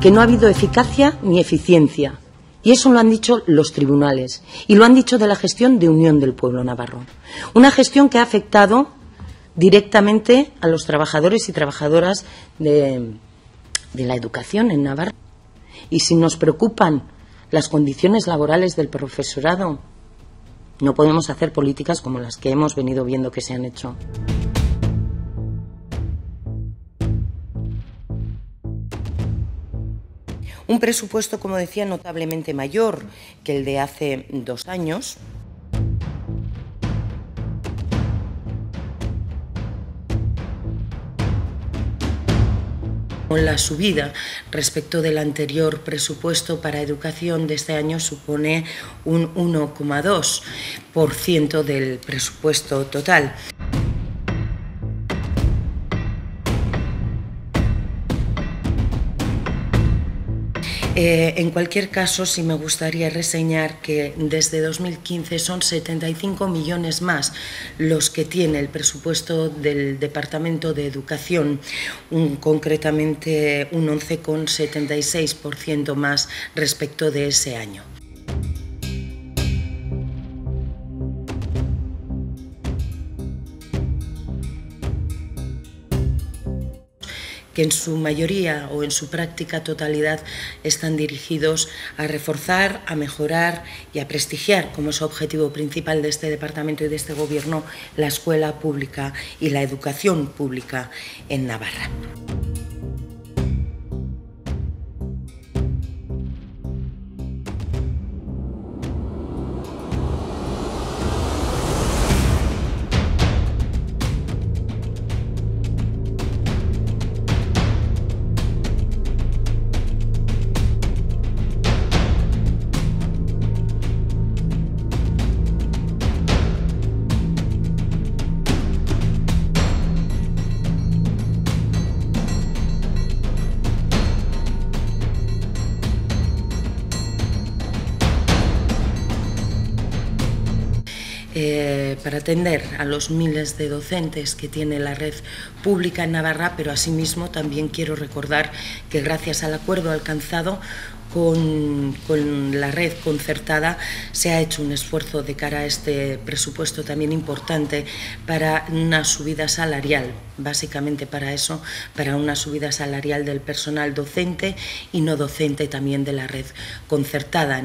que no ha habido eficacia ni eficiencia. Y eso lo han dicho los tribunales y lo han dicho de la gestión de Unión del Pueblo Navarro. Una gestión que ha afectado directamente a los trabajadores y trabajadoras de la educación en Navarra. Y si nos preocupan las condiciones laborales del profesorado, no podemos hacer políticas como las que hemos venido viendo que se han hecho. Un presupuesto, como decía, notablemente mayor que el de hace 2 años. Con la subida respecto del anterior presupuesto para educación de este año supone un 1,2% del presupuesto total. En cualquier caso, sí me gustaría reseñar que desde 2015 son 75 millones más los que tiene el presupuesto del Departamento de Educación, concretamente un 11,76% más respecto de ese año. Que en su mayoría o en su práctica totalidad están dirigidos a reforzar, a mejorar y a prestigiar, como es objetivo principal de este departamento y de este gobierno, la escuela pública y la educación pública en Navarra. Para atender a los miles de docentes que tiene la red pública en Navarra, pero asimismo también quiero recordar que gracias al acuerdo alcanzado con la red concertada se ha hecho un esfuerzo de cara a este presupuesto también importante para una subida salarial, básicamente para eso, para una subida salarial del personal docente y no docente también de la red concertada.